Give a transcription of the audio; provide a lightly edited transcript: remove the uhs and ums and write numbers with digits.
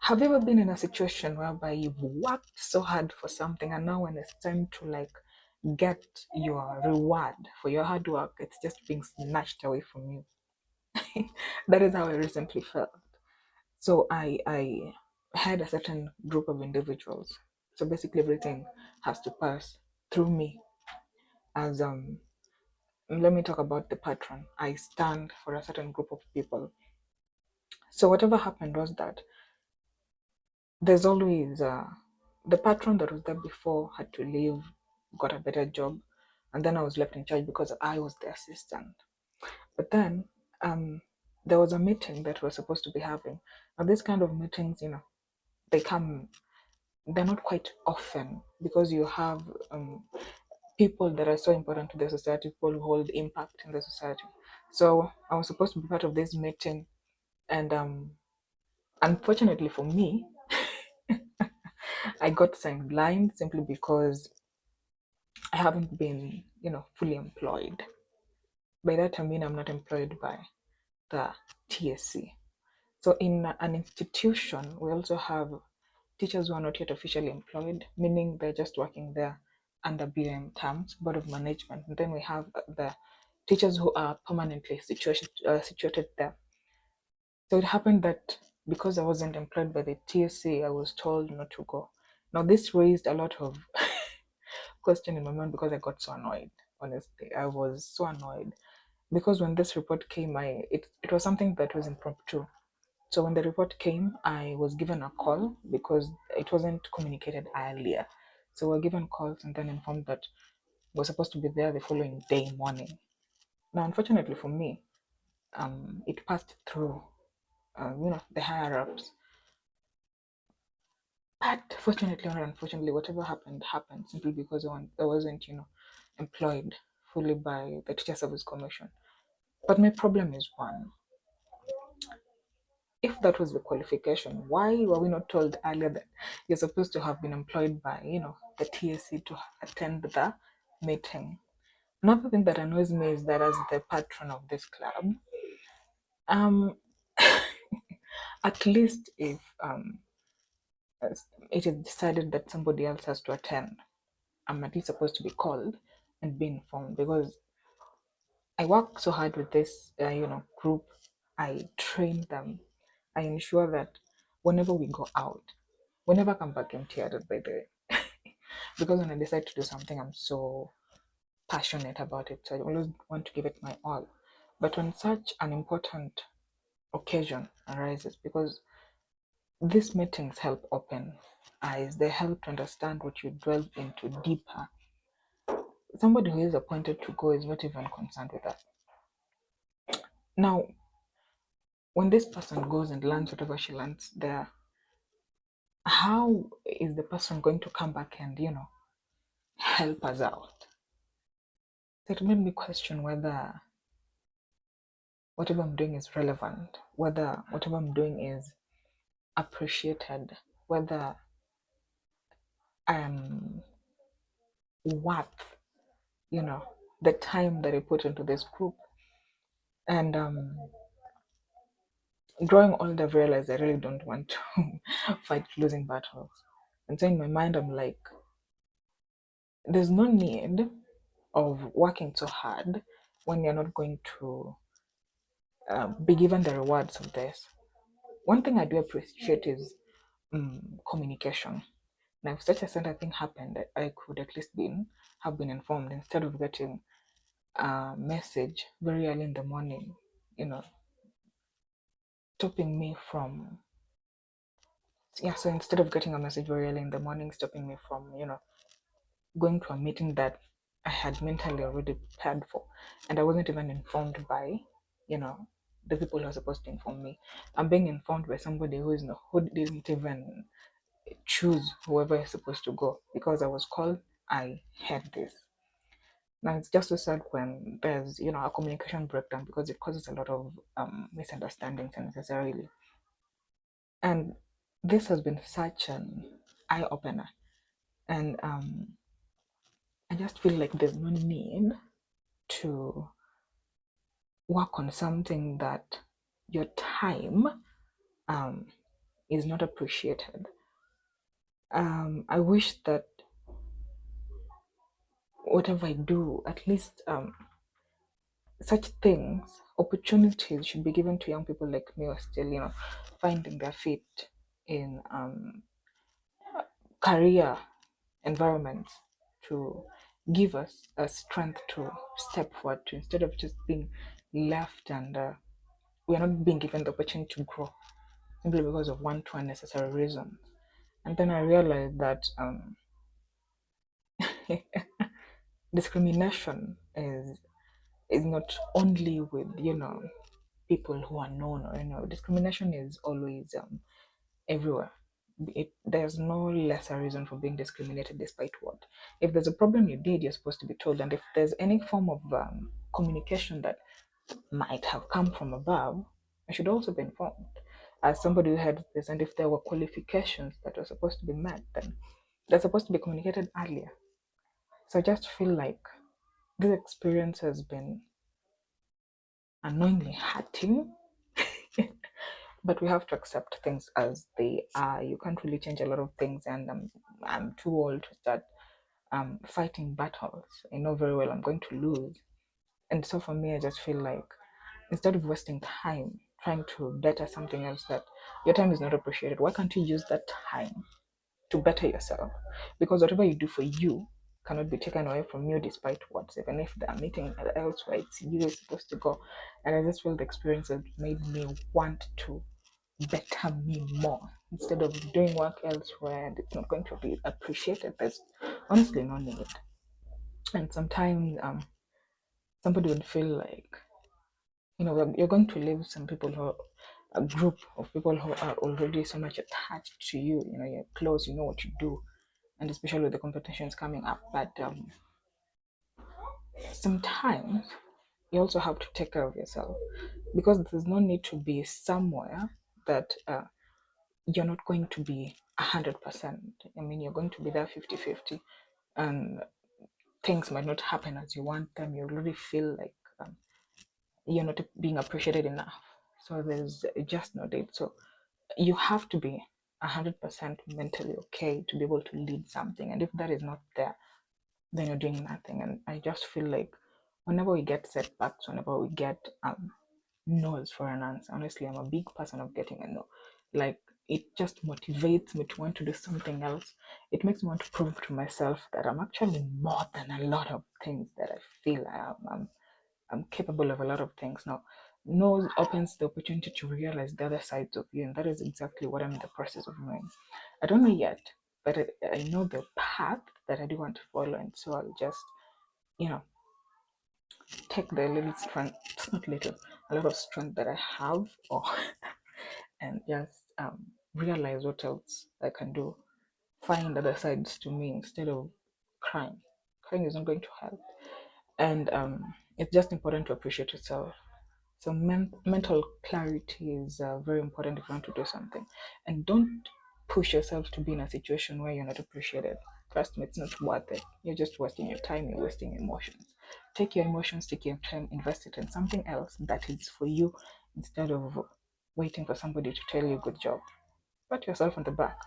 Have you ever been in a situation whereby you've worked so hard for something and now when it's time to like get your reward for your hard work, it's just being snatched away from you? That is how I recently felt. So I had a certain group of individuals. So basically everything has to pass through me as let me talk about the patron. I stand for a certain group of people. So whatever happened was that there's always the patron that was there before had to leave, got a better job, and then I was left in charge because I was the assistant. But then um, there was a meeting that we're supposed to be having. Now, these kind of meetings, they come, they're not quite often because you have people that are so important to the society, people who hold impact in the society. So I was supposed to be part of this meeting, and unfortunately for me, I got signed blind simply because I haven't been, fully employed. By that I mean I'm not employed by the TSC. So in an institution, we also have teachers who are not yet officially employed, meaning they're just working there under BM terms, Board of Management. And then we have the teachers who are permanently situated there. So it happened that because I wasn't employed by the TSC, I was told not to go. Now this raised a lot of question in my mind because I got so annoyed. Honestly, I was so annoyed because when this report came, it was something that was impromptu. So when the report came, I was given a call because it wasn't communicated earlier. So we were given calls and then informed that we're supposed to be there the following day morning. Now, unfortunately for me, it passed through, the higher ups. But fortunately or unfortunately, whatever happened happened simply because I wasn't, employed fully by the Teacher Service Commission. But my problem is one: if that was the qualification, why were we not told earlier that you're supposed to have been employed by, the TSC to attend the meeting? Another thing that annoys me is that as the patron of this club, um, at least if it is decided that somebody else has to attend, I'm at least supposed to be called and be informed because I work so hard with this, group. I train them. I ensure that whenever we go out, we never come back empty-handed, by the way. Because when I decide to do something, I'm so passionate about it. So I always want to give it my all. But when such an important occasion arises, because these meetings help open eyes, they help to understand what you delve into deeper. Somebody who is appointed to go is not even concerned with that. Now, when this person goes and learns whatever she learns there, how is the person going to come back and, help us out? So it made me question whether whatever I'm doing is relevant, whether whatever I'm doing is appreciated, whether I'm worth, you know, the time that I put into this group. And growing older, I've realized I really don't want to fight losing battles. And so in my mind, I'm like, there's no need of working so hard when you're not going to be given the rewards of this. One thing I do appreciate is communication. Now, if such a certain thing happened, I could at least have been informed instead of getting a message very early in the morning, you know, stopping me from, yeah, so instead of getting a message very early in the morning, stopping me from, going to a meeting that I had mentally already prepared for, and I wasn't even informed by, you know, the people who are supposed to inform me. I'm being informed by somebody who didn't even choose whoever is supposed to go because I was called. I had this. Now it's just so sad when there's a communication breakdown because it causes a lot of misunderstandings unnecessarily. And this has been such an eye opener, and I just feel like there's no need to work on something that your time um, is not appreciated. I wish that whatever I do, at least such things, opportunities should be given to young people like me who are still, finding their feet in career environments to give us a strength to step forward to, instead of just being left and we are not being given the opportunity to grow simply because of one, two unnecessary reasons. And then I realized that discrimination is not only with people who are known, or discrimination is always everywhere. There's no lesser reason for being discriminated despite what. If there's a problem you did, you're supposed to be told. And if there's any form of communication that might have come from above, I should also be informed as somebody who had this. And if there were qualifications that were supposed to be met, then they're supposed to be communicated earlier. So I just feel like this experience has been annoyingly hurting. But we have to accept things as they are. You can't really change a lot of things, and I'm too old to start fighting battles. I know very well I'm going to lose. And so for me, I just feel like instead of wasting time trying to better something else that your time is not appreciated, why can't you use that time to better yourself? Because whatever you do for you cannot be taken away from you despite what. Even if they're meeting elsewhere, it's you who's supposed to go. And I just feel the experience has made me want to better me more instead of doing work elsewhere and it's not going to be appreciated. There's honestly no need. And sometimes somebody would feel like, you're going to leave some people who, a group of people who are already so much attached to you. You're close, you know what you do, and especially with the competitions coming up. But sometimes you also have to take care of yourself, because there's no need to be somewhere that you're not going to be 100%. I mean, you're going to be there 50-50, and things might not happen as you want them. You already feel like you're not being appreciated enough. So there's just no date. So you have to be 100% mentally okay to be able to lead something. And if that is not there, then you're doing nothing. And I just feel like whenever we get setbacks, whenever we get no's for an answer, honestly, I'm a big person of getting a no. Like, it just motivates me to want to do something else. It makes me want to prove to myself that I'm actually more than a lot of things that I feel I am. I'm capable of a lot of things. Now, no opens the opportunity to realize the other sides of you, and that is exactly what I'm in the process of doing. I don't know yet, but I know the path that I do want to follow, and so I'll just, you know, take the little strength, it's not little, a lot of strength that I have, or and just realize what else I can do. Find other sides to me instead of crying. Crying is not going to help, and it's just important to appreciate yourself. So mental clarity is very important if you want to do something, and don't push yourself to be in a situation where you're not appreciated. Trust me, it's not worth it. You're just wasting your time. You're wasting your emotions. Take your emotions, take your time, invest it in something else that is for you, instead of waiting for somebody to tell you good job. Pat yourself on the back.